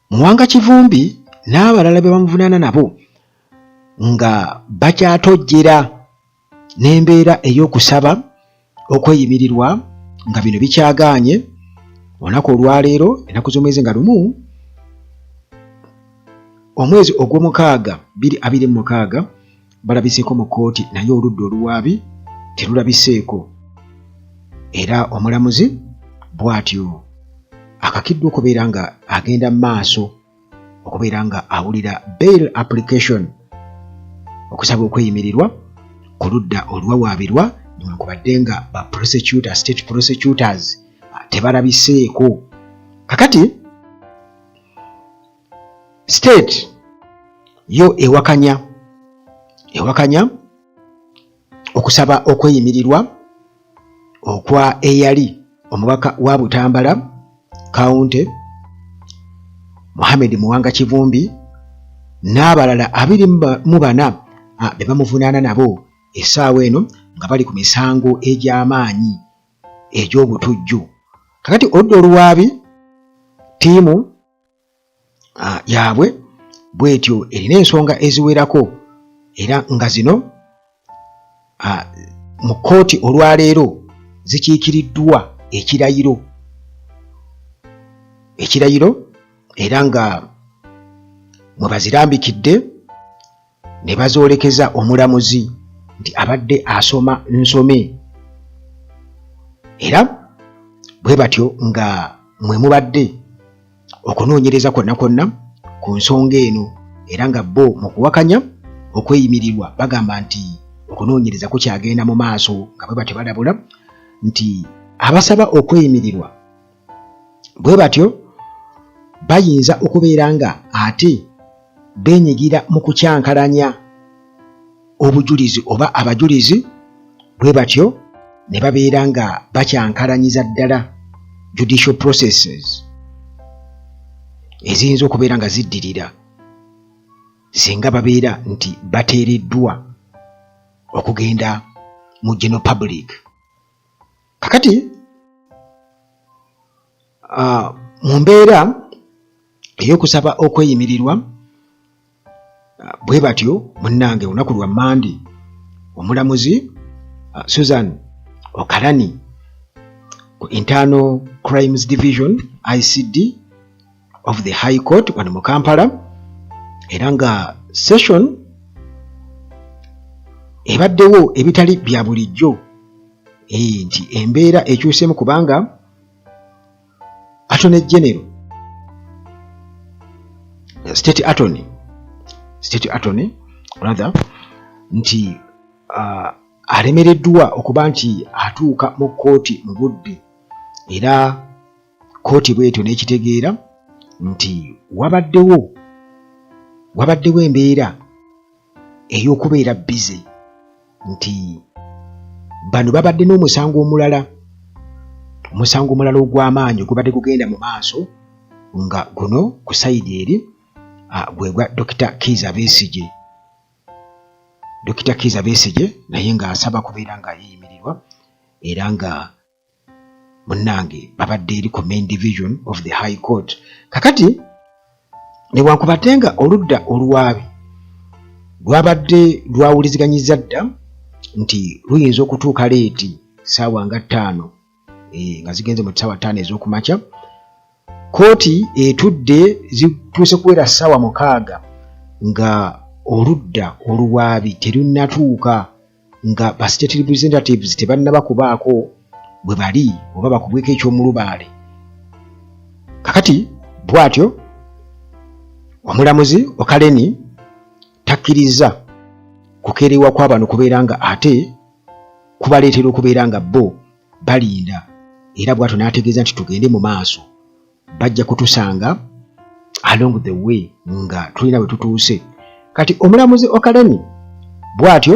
Muwanga Kivumbi n'abalala be bamuvunaana nabo nga bakyatojjera n'embeera ey'okusaba okweyimirirwa nga bino bikyagaanye. Olunaku olwaleero ennaku z'omwezi nga lumu omwezi ogw'omukaaga 2026 balabiseeko mu kkooti, naye oludda oluwaabi terulabiseeko, era omulamuzi bw'atyo akakiddwa okubeera nga agenda mu maaso okubeera nga awulira bail application okusaba okweyimirirwa ku ludda olwawaabirwa, newankubadde nga state prosecutors tebalabiseeko. Kakati state yo ewakanya okusaba okweyimirirwa okwa eyali omubaka wa Butambala County Mohamed Muwanga Kivumbi n'abalala 24 be bamuvunaana nabo essaawa eno nga bali ku misango egy'amaanyi egy'obutujju. Kakati oludda oluwaabi ttiimu yaabwe bwetyo erina ensonga eziwerako, era nga zino mu kkooti olwaleero zikiikiriddwa ekirayiro era nga mwe bazirambikidde ne bazoolekeza omulamuzi nti abadde asoma nsome, era bwe batyo nga mwe mubadde okunoonyereza kwonna ku nsonga eno, era nga bo mu kuwakanya okweyimirirwa bagamba nti okunoonyereza kukyagenda mu maaso, nga bwe batyo balabula nti abasaba okweyimirirwa bwe batyo bayinza okubeera nga ate beenyigira mu kukyankalanya obujulizi oba abajulizi, bwe batyo ne babeera nga bakyankalanyiza ddala judicial processes eziyinza okubeera nga ziddirira singa babeera nti bateereddwa okugenda mu general public. Kakati mu mbeera ey'okusaba okweyimirirwa bwe batyo munnange olunaku lwa Mande omulamuzi Susan Okalani ku Internal Crimes Division ICD of the High Court wano mu Kampala, era nga session ebaddewo ebitali bya bulijjo nti embeera ekyuseemu kubanga Attorney General State Attorney rather nti alemereddwa okuba nti atuuka mu kkooti mu budde, era kkooti bwetyo n'ekitegeera nti wabaddewo embeera ey'okubeera busy, nti bano babadde n'omusango omulala ogw'amaanyi ogubadde gugenda mu maaso, nga guno ku sayidi eri bwe gwa Dr. Kizza Besigye naye ng'asaba kubeera nga yeeyimirirwa, era nga munnange babadde eri ku main division of the High Court. Kakati newankubadde nga oludda oluwaabi lwabadde lwawuliziganyizza dda nti luyinza okutuuka leeti ssaawa nga 5 nga zigenze mu ssaawa 5 ez'okumakya, kkooti etudde zituuse kuwera ssaawa 6 nga oludda oluwaabi terunnatuuka, nga ba state representatives tebannaba kubaako bwe bali oba bakubweko eky'omulubaale. Kakati bw'atyo omulamuzi Okaleni takkiriza kukeerewa kwa bano kubeera nga ate kubaleetera okubeera nga bo balinda, era bw'atyo n'ategeeza nti tugende mu maaso, bajja kutusanga along the way nga tulina bwe tutuuse. Kati omulamuzi Okaleni bw'atyo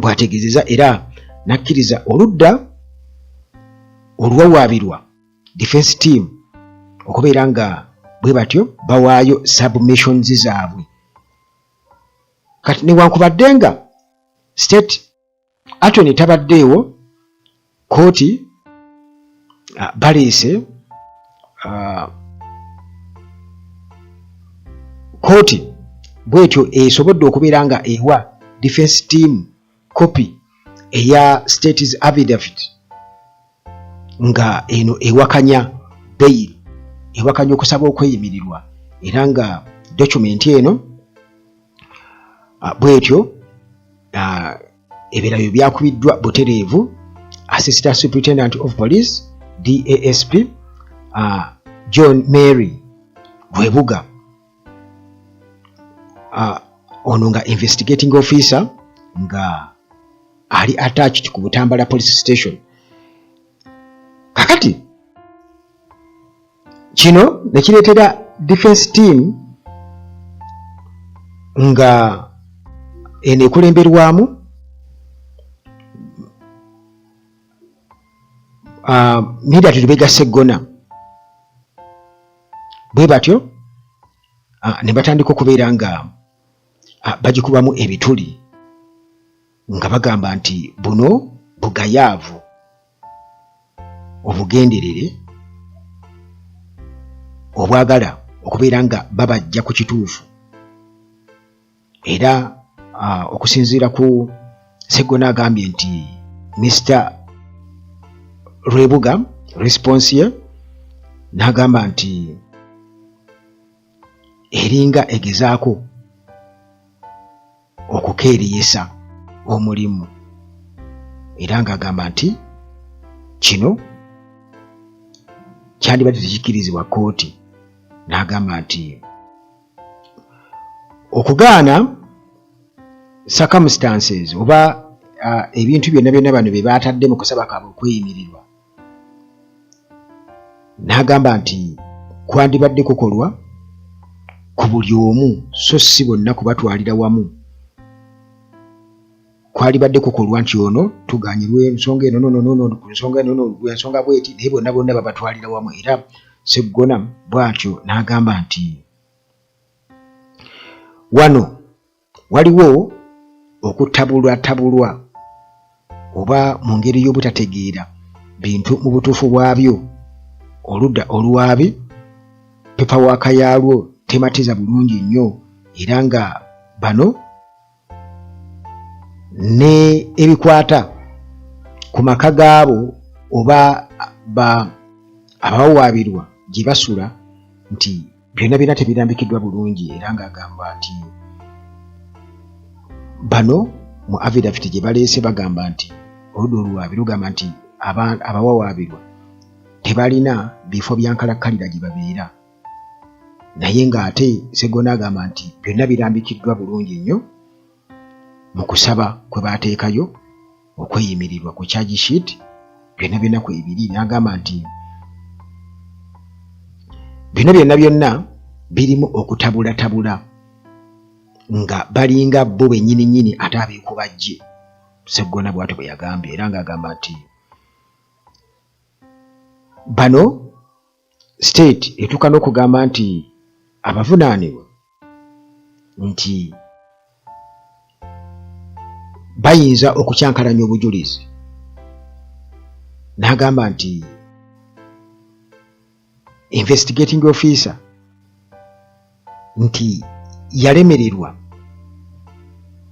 bw'ategeezeza era n'akkiriza oludda olwawaabirwa defense team okubeera nga bwe batyo bawaayo submissions zaabwe. Kati newankubadde nga state attorney tabaddeewo, kkooti baleese kooti bwetyo esobodde okubeera nga ewa defense team copy eya state's affidavit nga eno ewakanya bail, ewakanya okusaba okweyimirirwa, era nga document eno bwetyo ebirabyo byakubiddwa butereevu Assistant Superintendent of Police DASP John Mary Rwebuga, ono nga investigating officer nga ali attached ku Butambala Police Station. Kakati kino nekireetera defense team nga eno ekulemberwamu Midatu Lubega Sseggona, bwe batyo ne batandika okubeera nga bagikubamu ebituli nga bagamba nti buno bugayaavu, obugenderere obwagala okubeera nga babajja ku kituufu, era okusinziira ku Sseggona agambye nti Mr. Rwebuga response ye n'agamba nti eringa egezaako okukeereyesa omulimu, era ng'agamba nti kino kyandibadde tekikkirizibwa kkooti. N'agamba nti okugaana circumstances oba ebintu byonna byonna bano bye baatadde mu kusaba kaabwe okweyimirirwa, n'agamba nti kwandibadde kukolwa ku buli omu so si bonna kubatwalira wamu. Kwalibadde kukolwa nti ono tuganyirwe ensonga eno nono ku nsonga eno ensonga bweti, naye bonna bonna babatwalira wamu. Era Sseggona bw'atyo n'agamba nti wano waliwo okutabulwatabulwa oba mu ngeri y'obutategeera bintu mu butuufu bwabyo, oludda oluwaabi pepawaaka yaalwo tematiza bulungi nnyo, era nga bano ne ebikwata ku maka gaabo oba abawawaabirwa gye basula nti byonna byonna tebirambikiddwa bulungi. Era ng'agamba nti bano mu affidavit gye baleese bagamba nti oludda oluwaabi lugamba nti abawawaabirwa tebalina bifo bya nkalakkalira gye babeera, naye ng'ate Sseggona agamba nti byonna birambikiddwa bulungi nnyo mu kusaba kwe baateekayo okweyimirirwa ku charge sheet, byonna byonna kwebiri. N'agamba nti byonna byonna byonna birimu okutabulatabula nga balinga bo bennyini ate abeekubajje. Sseggona bw'atyo bwe yagambye, era ng'agamba nti bano state etuuka n'okugamba nti abavunaanibwa nti bayinza okukyankalanya obujulizi. N'agamba nti investigating officer nti yalemererwa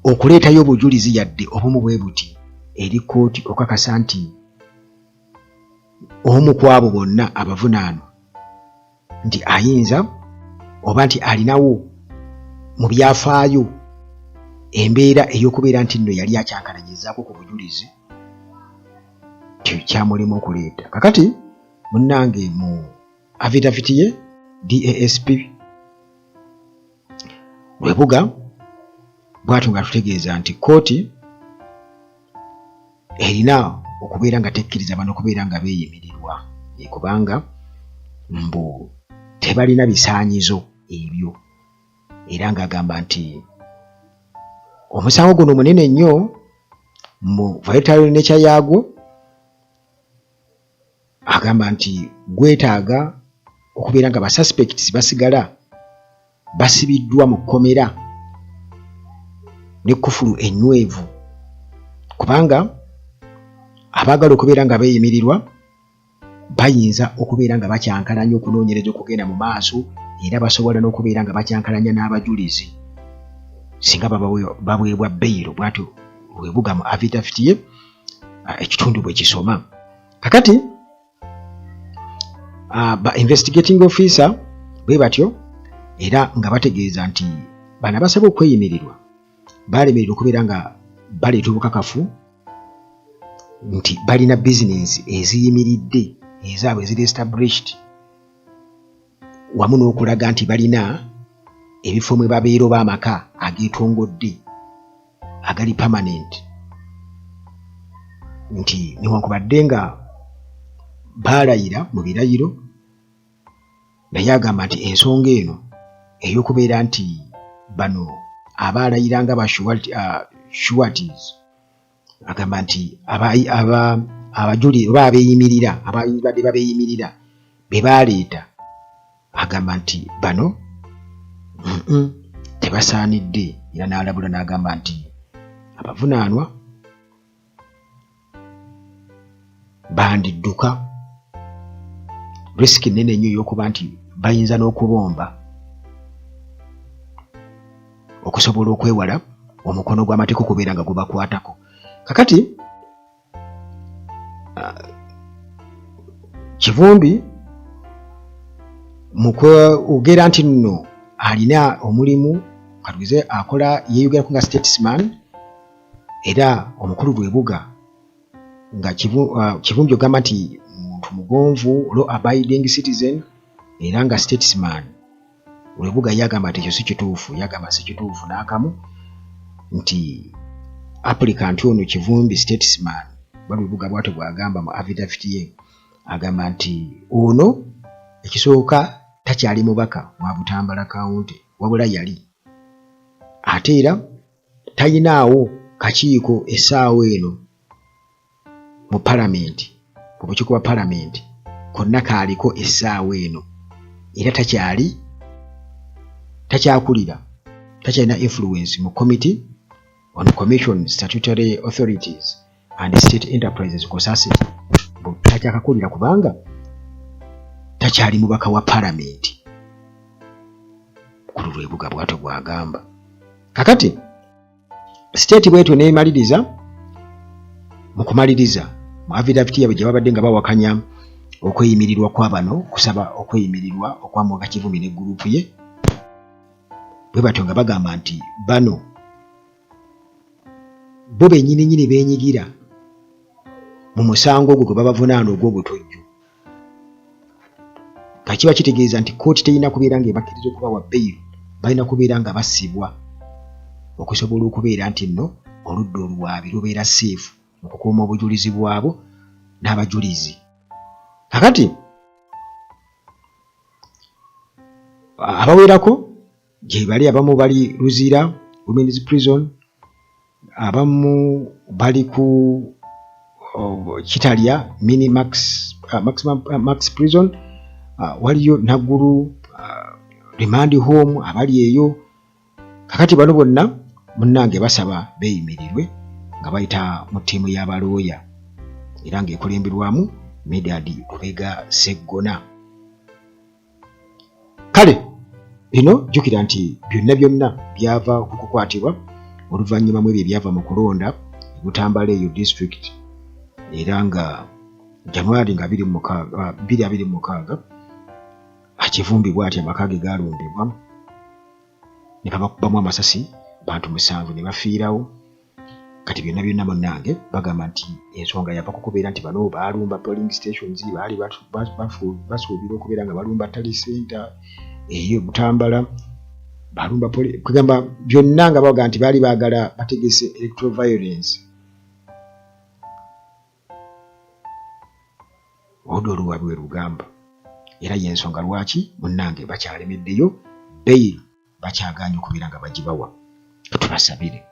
okuleetayo obujulizi yadde obumu bwe buti eri kkooti okakasa nti omu ku abo bonna abavunaanwa nti ayinza oba nti alinawo mu byafaayo embeera ey'okubeera nti nno yali akyankalanyizaako ku bujulizi kyamulema okuleeta. Kakati munnange mu affidavit ye DASP Rwebuga bw'atyo nga tutegeeza nti kkooti erina okubeera nga tekkiriza bano okubeera nga beeyimirirwa, kubanga mbu tebalina bisaanyizo ebyo. Era ng'agamba nti omusango guno munene nnyo mu vital nature yaagwo, agamba nti gwetaaga okubeera nga basuspects basigala basibiddwa mu kkomera n'ekkufulu ennywevu, kubanga abaagala okubeera nga beeyimirirwa bayinza okubeera nga bakyankalanya okunoonyereza okugenda mu maaso era basobola n'okubeera nga bakyankalanya n'abajulizi singa baweebwa beyiro bwatyo Rwebuga mu affidavit ye ekitundu bwe kisoma. Kakati ba investigating officer bwe batyo era nga bategeeza nti bano abasaba okweyimirirwa balemererwa okubeera nga baleeta obukakafu nti balina bizinensi eziyimiridde ezaabwe eziri established wamu n'okulaga nti balina ebifo mwe babeera oba amaka ageetongodde agali permanent nti newankubadde nga baalayira mu birayiro naye agamba nti ensonga eno ey'okubeera nti bano abaalayira nga sureties agamba nti abajuli oba abeeyimirira abadde babeeyimirira be baaleeta agamba nti bano tebasaanidde era n'alabula n'agamba nti abavunaanwa bandidduka risiki nene nnyo y'okuba nti bayinza n'okubomba okusobola okwewala omukono gw'amateeka okubeera nga gubakwatako. Kakati Kivumbi mu kwogera nti nno alina omulimu katugize akola yeeyogerako nga statesman era omukulu Rwebuga nga Kivumbi ogamba nti muntu mugonvu law abiding citizen era nga statesman. Rwebuga yagamba nti ekyo si kituufu, yagamba si kituufu n'akamu nti applicant ono Kivumbi statesman Rwebuga bw'atyo bw'agamba mu affidavit ye agamba nti ono ekisooka takyali mubaka wa Butambala County wabula yali ate era tayinaawo kakiiko essaawa eno mu palamenti mu bukiiko bwa palamenti konna kaaliko essaawa eno era takyakulira takyalina influence mu committee on commission statutory authorities and state enterprises COSASET takyakakulira kubanga takyali mubaka wa palamenti kulu Rwebuga bw'atyo bw'agamba. Kakati state bw'etyo neemaliriza mu kumaliriza mu affidavit yabwe gye babadde nga bawakanya okweyimirirwa kwa bano kusaba okweyimirirwa okwamuka Kivumbi ne gurupu ye bwe batyo nga bagamba nti bano bo bennyini beenyigira mu musango ogwo gwe babavunaana ogw'obutujju nga kiba kitegeeza nti kooti terina kubeera nga ebakkiriza okubawa beyiro balina kubeera nga bassibwa okusobola okubeera nti nno oludda olwabi lubeera seefu mu kukuuma obujulizi bwabo n'abajulizi. Kakati abawerako gye bali abamu bali Luzira Women's Prison, abamu bali ku Kitalya Mini Max Prison, waliyo Naggulu Remand Home abali eyo. Kakati bano bonna munnange basaba beeyimirirwe nga bayita mu ttiimu y'abalooya era ng'ekulemberwamu Medad Lubega Sseggona. Kale bino jjukira nti byonna byava ku kukwatibwa oluvannyuma mu ebyo ebyava mu kulonda Butambala eyo district era nga January nga 2026 Kivumbi bw'ati amaka ge galumbibwa ne babakubamu amasasi bantu 7 ne bafiirawo. Kati byonna munnange bagamba nti ensonga yava ku kubeera nti bano baalumba polling stations baali basuubira okubeera nga balumba tally center eyo Butambala balumba kugamba byonna nga baga nti baali baagala bategese electoral violence. Olwo oluwabi we lugamba era y'ensonga lwaki munnange bakyalemeddeyo beyiro bakyagaanye okubeera nga bagibawa. Tubasabire.